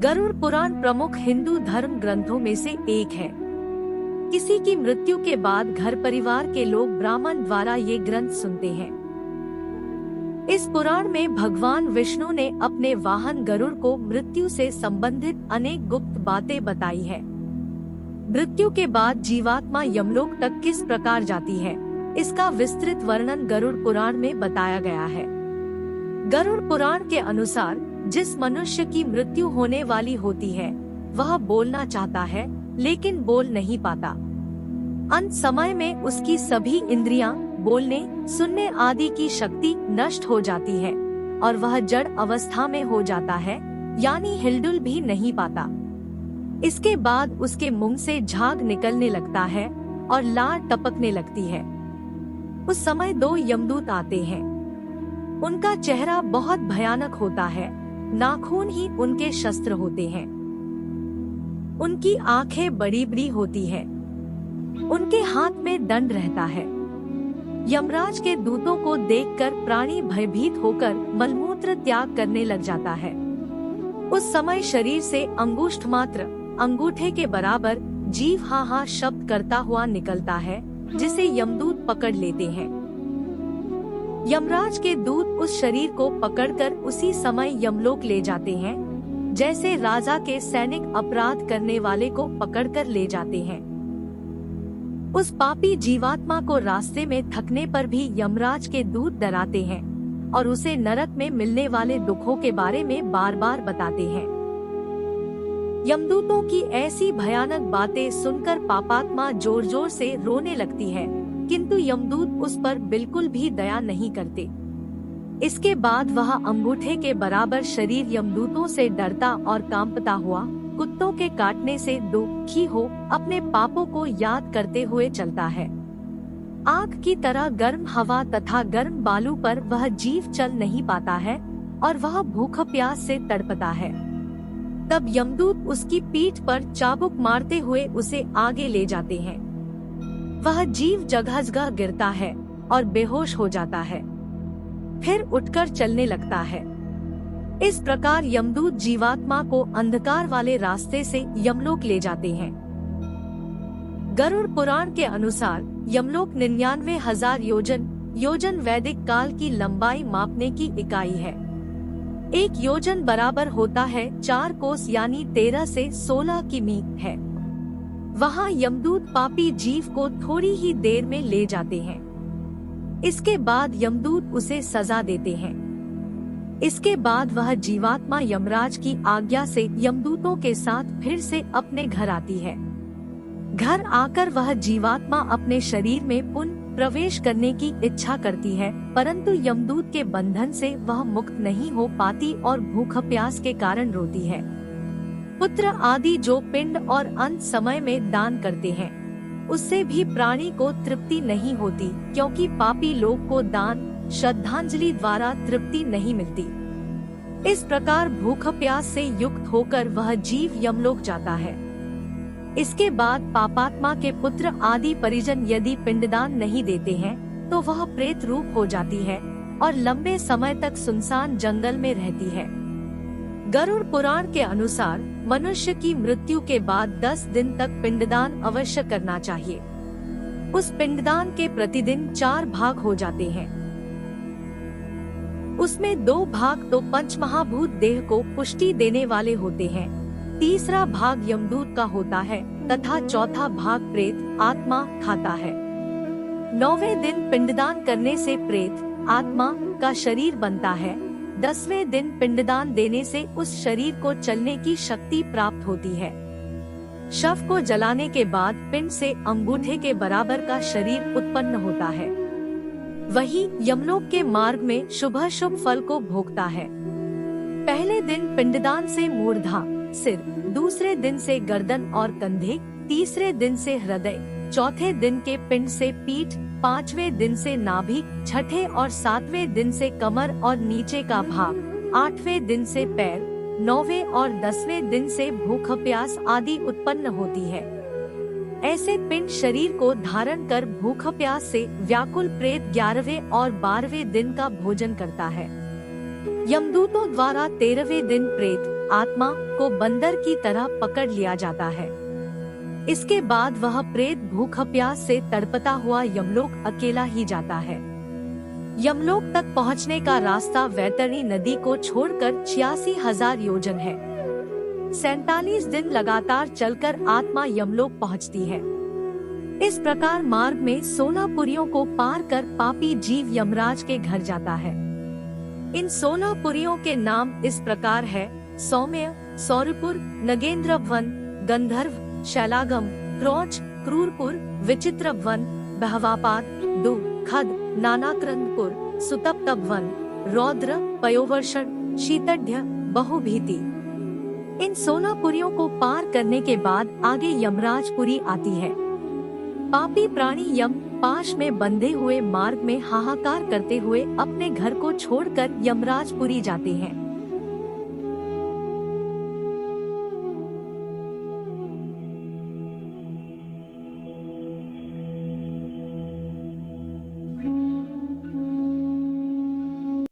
गरुड़ पुराण प्रमुख हिंदू धर्म ग्रंथों में से एक है। किसी की मृत्यु के बाद घर परिवार के लोग ब्राह्मण द्वारा ये ग्रंथ सुनते हैं। इस पुराण में भगवान विष्णु ने अपने वाहन गरुड़ को मृत्यु से संबंधित अनेक गुप्त बातें बताई है। मृत्यु के बाद जीवात्मा यमलोक तक किस प्रकार जाती है, इसका विस्तृत वर्णन गरुड़ पुराण में बताया गया है। गरुड़ पुराण के अनुसार जिस मनुष्य की मृत्यु होने वाली होती है वह बोलना चाहता है लेकिन बोल नहीं पाता। अंत समय में उसकी सभी इंद्रियां, बोलने, सुनने आदि की शक्ति नष्ट हो जाती है और वह जड़ अवस्था में हो जाता है, यानी हिलडुल भी नहीं पाता। इसके बाद उसके मुंह से झाग निकलने लगता है और लार टपकने लगती है। उस समय 2 यमदूत आते हैं। उनका चेहरा बहुत भयानक होता है, नाखून ही उनके शस्त्र होते हैं। उनकी आंखें बड़ी बड़ी होती है। उनके हाथ में दंड रहता है। यमराज के दूतों को देखकर प्राणी भयभीत होकर मलमूत्र त्याग करने लग जाता है। उस समय शरीर से अंगुष्ठ मात्र, अंगूठे के बराबर जीव हा हा शब्द करता हुआ निकलता है, जिसे यमदूत पकड़ लेते हैं। यमराज के दूत उस शरीर को पकड़कर उसी समय यमलोक ले जाते हैं, जैसे राजा के सैनिक अपराध करने वाले को पकड़कर ले जाते हैं। उस पापी जीवात्मा को रास्ते में थकने पर भी यमराज के दूत डराते हैं और उसे नरक में मिलने वाले दुखों के बारे में बार बार बताते हैं। यमदूतों की ऐसी भयानक बातें सुनकर पापात्मा जोर जोर से रोने लगती है, किंतु यमदूत उस पर बिल्कुल भी दया नहीं करते। इसके बाद वह अंगूठे के बराबर शरीर यमदूतों से डरता और कांपता हुआ, कुत्तों के काटने से दुखी हो, अपने पापों को याद करते हुए चलता है। आग की तरह गर्म हवा तथा गर्म बालू पर वह जीव चल नहीं पाता है और वह भूख प्यास से तड़पता है। तब यमदूत उसकी पीठ पर चाबुक मारते हुए उसे आगे ले जाते हैं। वह जीव जगह जगह गिरता है और बेहोश हो जाता है, फिर उठकर चलने लगता है। इस प्रकार यमदूत जीवात्मा को अंधकार वाले रास्ते से यमलोक ले जाते हैं। गरुड़ पुराण के अनुसार यमलोक 99,000 योजन वैदिक काल की लंबाई मापने की इकाई है। 1 योजन बराबर होता है 4 कोस यानी 13 से 16 किमी है। वहाँ यमदूत पापी जीव को थोड़ी ही देर में ले जाते हैं। इसके बाद यमदूत उसे सजा देते हैं। इसके बाद वह जीवात्मा यमराज की आज्ञा से यमदूतों के साथ फिर से अपने घर आती है। घर आकर वह जीवात्मा अपने शरीर में पुनः प्रवेश करने की इच्छा करती है, परंतु यमदूत के बंधन से वह मुक्त नहीं हो पाती और भूख प्यास के कारण रोती है। पुत्र आदि जो पिंड और अंत समय में दान करते हैं, उससे भी प्राणी को तृप्ति नहीं होती, क्योंकि पापी लोग को दान श्रद्धांजलि द्वारा तृप्ति नहीं मिलती। इस प्रकार भूख प्यास से युक्त होकर वह जीव यमलोक जाता है। इसके बाद पापात्मा के पुत्र आदि परिजन यदि पिंडदान नहीं देते हैं तो वह प्रेत रूप हो जाती है और लंबे समय तक सुनसान जंगल में रहती है। गरुड़ पुराण के अनुसार मनुष्य की मृत्यु के बाद 10 दिन तक पिंडदान अवश्य करना चाहिए। उस पिंडदान के प्रतिदिन 4 भाग हो जाते हैं। उसमें 2 भाग तो पंचमहाभूत देह को पुष्टि देने वाले होते हैं, तीसरा भाग यमदूत का होता है तथा चौथा भाग प्रेत आत्मा खाता है। 9वें दिन पिंडदान करने से प्रेत आत्मा का शरीर बनता है। 10वें दिन पिंडदान देने से उस शरीर को चलने की शक्ति प्राप्त होती है। शव को जलाने के बाद पिंड से अंगूठे के बराबर का शरीर उत्पन्न होता है। वही यमलोक के मार्ग में शुभ फल को भोगता है। पहले दिन पिंडदान से मूर्धा सिर, दूसरे दिन से गर्दन और कंधे, तीसरे दिन से हृदय, चौथे दिन के पिंड से पीठ, 5वें दिन से नाभि, छठे और 7वें दिन से कमर और नीचे का भाग, 8वें दिन से पैर, 9वें और 10वें दिन से भूख प्यास आदि उत्पन्न होती है। ऐसे पिंड शरीर को धारण कर भूख प्यास से व्याकुल प्रेत 11वें और 12वें दिन का भोजन करता है। यमदूतों द्वारा 13वें दिन प्रेत आत्मा को बंदर की तरह पकड़ लिया जाता है। इसके बाद वह प्रेत भूख प्यास से तड़पता हुआ यमलोक अकेला ही जाता है। यमलोक तक पहुंचने का रास्ता वैतरणी नदी को छोड़कर 86,000 योजन है। 47 दिन लगातार चलकर आत्मा यमलोक पहुंचती है। इस प्रकार मार्ग में 16 पुरियों को पार कर पापी जीव यमराज के घर जाता है। इन 16 पुरियों के नाम इस प्रकार है: सौम्य, सौरपुर, नगेंद्रवन, गंधर्व, शैलागम, क्रौच, क्रूरपुर, विचित्रवन, बहवापाद, दु, खद, नानाक्रंदपुर, सुतप्तवन, रौद्र, पयोवर्षण, शीतढ़, बहुभीति। इन 16 पुरियों को पार करने के बाद आगे यमराजपुरी आती है। पापी प्राणी यम पाश में बंधे हुए मार्ग में हाहाकार करते हुए अपने घर को छोड़कर यमराजपुरी जाते हैं।